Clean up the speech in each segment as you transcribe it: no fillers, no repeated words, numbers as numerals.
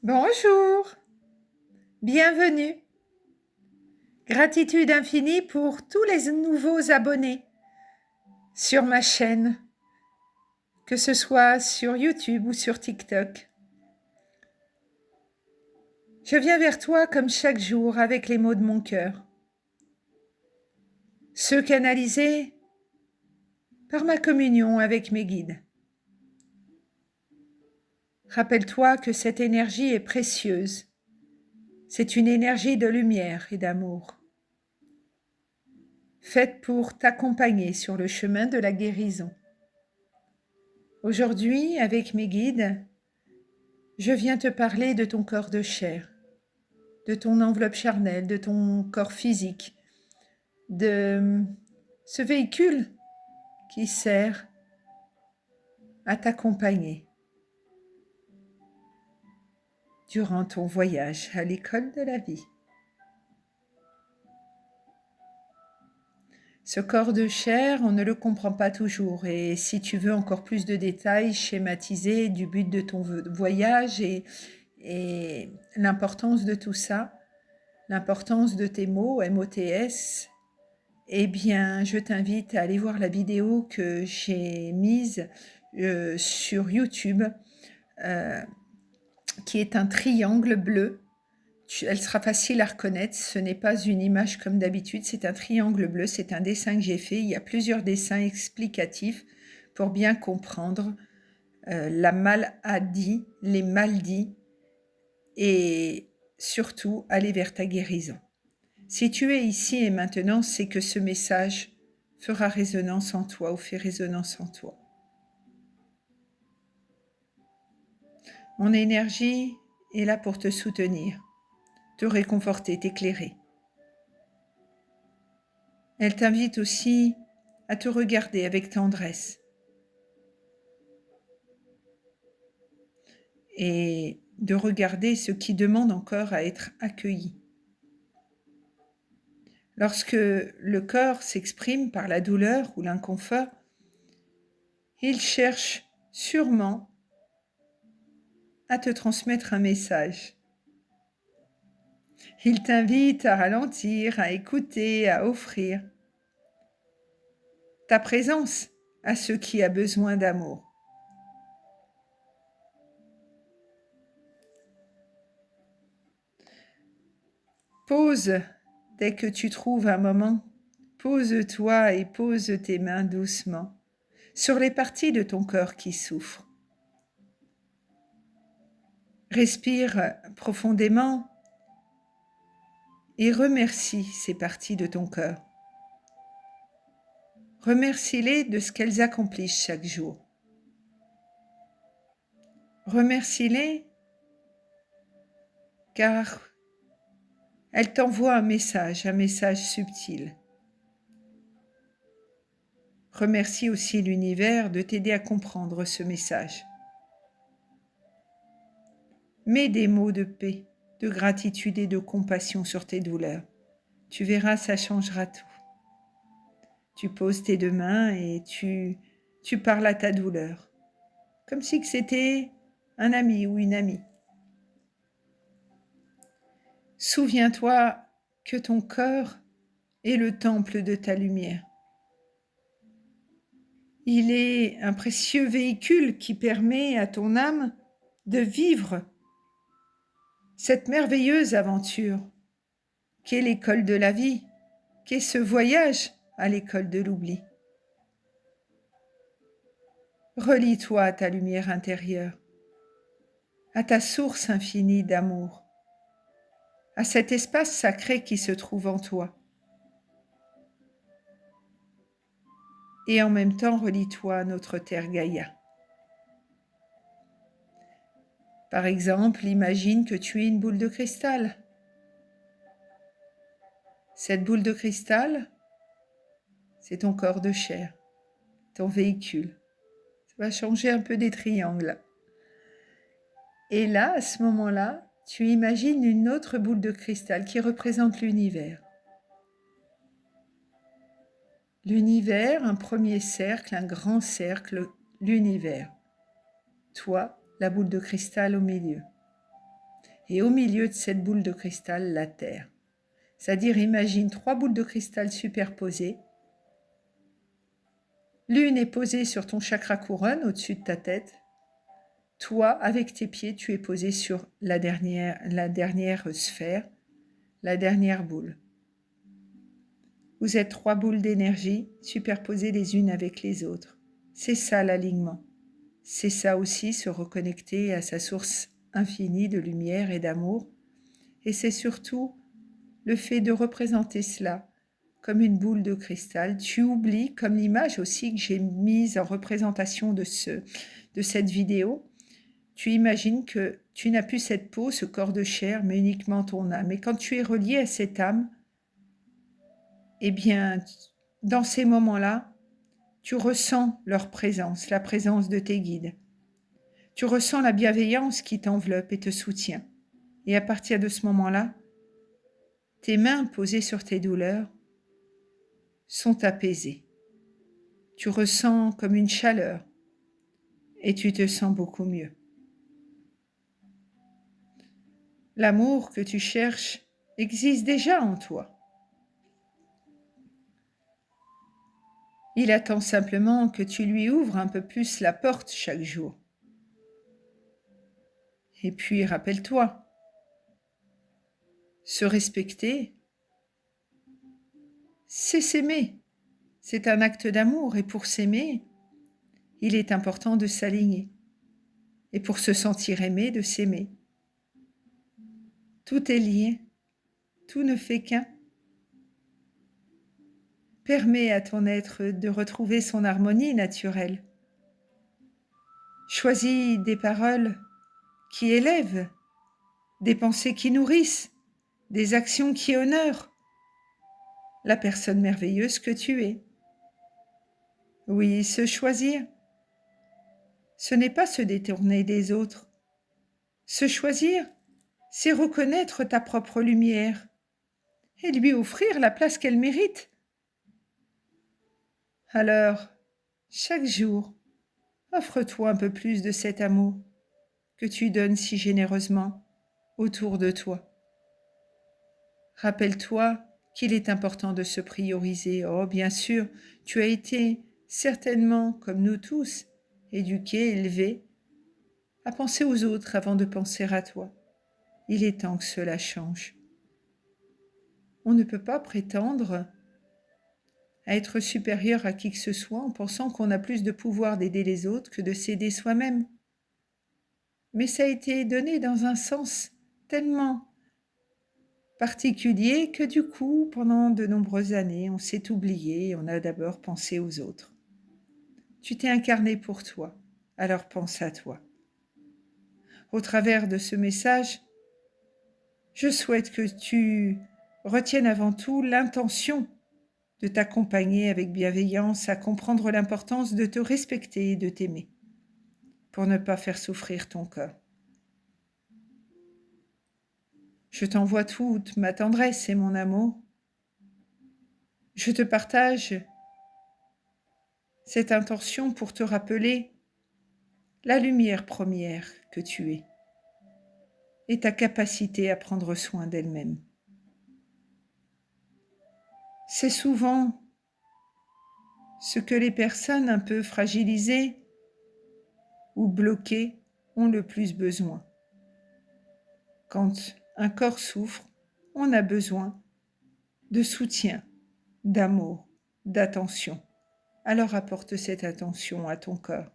Bonjour, bienvenue. Gratitude infinie pour tous les nouveaux abonnés sur ma chaîne, que ce soit sur YouTube ou sur TikTok. Je viens vers toi comme chaque jour avec les mots de mon cœur, ceux canalisés par ma communion avec mes guides. Rappelle-toi que cette énergie est précieuse. C'est une énergie de lumière et d'amour, faite pour t'accompagner sur le chemin de la guérison. Aujourd'hui, avec mes guides, je viens te parler de ton corps de chair, de ton enveloppe charnelle, de ton corps physique, de ce véhicule qui sert à t'accompagner durant ton voyage à l'école de la vie. Ce corps de chair, on ne le comprend pas toujours, et si tu veux encore plus de détails schématisés du but de ton voyage et l'importance de tout ça, l'importance de tes mots, MOTS, eh bien, je t'invite à aller voir la vidéo que j'ai mise sur YouTube, qui est un triangle bleu. Elle sera facile à reconnaître, ce n'est pas une image comme d'habitude, c'est un triangle bleu, c'est un dessin que j'ai fait. Il y a plusieurs dessins explicatifs pour bien comprendre la maladie, les maldits, et surtout aller vers ta guérison. Si tu es ici et maintenant, c'est que ce message fera résonance en toi ou fait résonance en toi. Mon énergie est là pour te soutenir, te réconforter, t'éclairer. Elle t'invite aussi à te regarder avec tendresse et de regarder ce qui demande encore à être accueilli. Lorsque le corps s'exprime par la douleur ou l'inconfort, il cherche sûrement à te transmettre un message. Il t'invite à ralentir, à écouter, à offrir ta présence à ce qui a besoin d'amour. Pose, dès que tu trouves un moment, pose-toi et pose tes mains doucement sur les parties de ton corps qui souffrent. Respire profondément et remercie ces parties de ton corps. Remercie-les de ce qu'elles accomplissent chaque jour. Remercie-les car elles t'envoient un message subtil. Remercie aussi l'univers de t'aider à comprendre ce message. Mets des mots de paix, de gratitude et de compassion sur tes douleurs. Tu verras, ça changera tout. Tu poses tes deux mains et tu parles à ta douleur, comme si c'était un ami ou une amie. Souviens-toi que ton corps est le temple de ta lumière. Il est un précieux véhicule qui permet à ton âme de vivre cette merveilleuse aventure qu'est l'école de la vie, qu'est ce voyage à l'école de l'oubli. Relie-toi à ta lumière intérieure, à ta source infinie d'amour, à cet espace sacré qui se trouve en toi. Et en même temps, relie-toi à notre terre Gaïa. Par exemple, imagine que tu es une boule de cristal. Cette boule de cristal, c'est ton corps de chair, ton véhicule. Ça va changer un peu des triangles. Et là, à ce moment-là, tu imagines une autre boule de cristal qui représente l'univers. L'univers, un premier cercle, un grand cercle, l'univers. Toi, la boule de cristal au milieu. Et au milieu de cette boule de cristal, la Terre. C'est-à-dire, imagine 3 boules de cristal superposées. L'une est posée sur ton chakra couronne au-dessus de ta tête. Toi, avec tes pieds, tu es posé sur la dernière sphère, la dernière boule. Vous êtes 3 boules d'énergie superposées les unes avec les autres. C'est ça l'alignement. C'est ça aussi se reconnecter à sa source infinie de lumière et d'amour. Et c'est surtout le fait de représenter cela comme une boule de cristal. Tu oublies, comme l'image aussi que j'ai mise en représentation de cette vidéo, tu imagines que tu n'as plus cette peau, ce corps de chair, mais uniquement ton âme. Et quand tu es relié à cette âme, eh bien, dans ces moments-là, tu ressens leur présence, la présence de tes guides. Tu ressens la bienveillance qui t'enveloppe et te soutient. Et à partir de ce moment-là, tes mains posées sur tes douleurs sont apaisées. Tu ressens comme une chaleur et tu te sens beaucoup mieux. L'amour que tu cherches existe déjà en toi. Il attend simplement que tu lui ouvres un peu plus la porte chaque jour. Et puis, rappelle-toi, se respecter, c'est s'aimer. C'est un acte d'amour et pour s'aimer, il est important de s'aligner. Et pour se sentir aimé, de s'aimer. Tout est lié, tout ne fait qu'un. Permets à ton être de retrouver son harmonie naturelle. Choisis des paroles qui élèvent, des pensées qui nourrissent, des actions qui honorent la personne merveilleuse que tu es. Oui, se choisir, ce n'est pas se détourner des autres. Se choisir, c'est reconnaître ta propre lumière et lui offrir la place qu'elle mérite. Alors, chaque jour, offre-toi un peu plus de cet amour que tu donnes si généreusement autour de toi. Rappelle-toi qu'il est important de se prioriser. Oh, bien sûr, tu as été certainement, comme nous tous, éduqué, élevé, à penser aux autres avant de penser à toi. Il est temps que cela change. On ne peut pas prétendre à être supérieur à qui que ce soit en pensant qu'on a plus de pouvoir d'aider les autres que de s'aider soi-même. Mais ça a été donné dans un sens tellement particulier que du coup, pendant de nombreuses années, on s'est oublié et on a d'abord pensé aux autres. Tu t'es incarné pour toi, alors pense à toi. Au travers de ce message, je souhaite que tu retiennes avant tout l'intention de t'accompagner avec bienveillance à comprendre l'importance de te respecter et de t'aimer pour ne pas faire souffrir ton cœur. Je t'envoie toute ma tendresse et mon amour. Je te partage cette intention pour te rappeler la lumière première que tu es et ta capacité à prendre soin d'elle-même. C'est souvent ce que les personnes un peu fragilisées ou bloquées ont le plus besoin. Quand un corps souffre, on a besoin de soutien, d'amour, d'attention. Alors apporte cette attention à ton corps.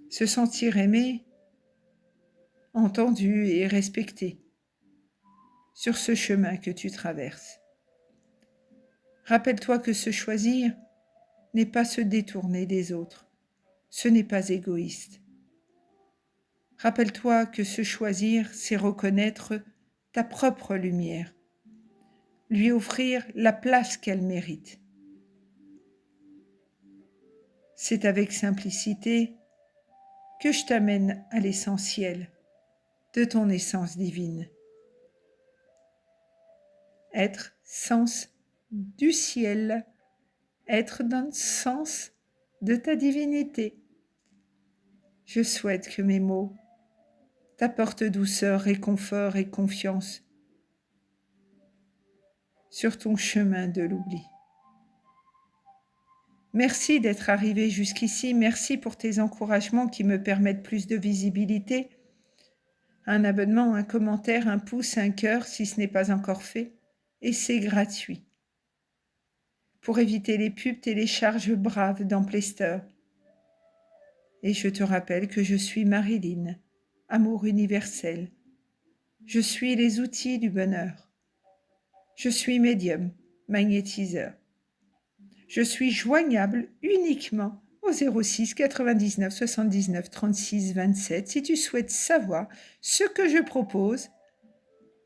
Se sentir aimé, entendu et respecté sur ce chemin que tu traverses. Rappelle-toi que se choisir n'est pas se détourner des autres. Ce n'est pas égoïste. Rappelle-toi que se choisir, c'est reconnaître ta propre lumière, lui offrir la place qu'elle mérite. C'est avec simplicité que je t'amène à l'essentiel de ton essence divine. Être sens du ciel, être dans le sens de ta divinité. Je souhaite que mes mots t'apporte douceur, réconfort et confiance sur ton chemin de l'oubli. Merci d'être arrivé jusqu'ici, merci pour tes encouragements qui me permettent plus de visibilité. Un abonnement, un commentaire, un pouce, un cœur si ce n'est pas encore fait. Et c'est gratuit. Pour éviter les pubs, télécharge Brave dans Play Store. Et je te rappelle que je suis Marilyn, amour universel. Je suis les outils du bonheur. Je suis médium, magnétiseur. Je suis joignable uniquement au 06 99 79 36 27 si tu souhaites savoir ce que je propose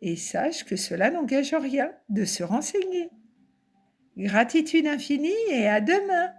et sache que cela n'engage en rien de se renseigner. Gratitude infinie et à demain!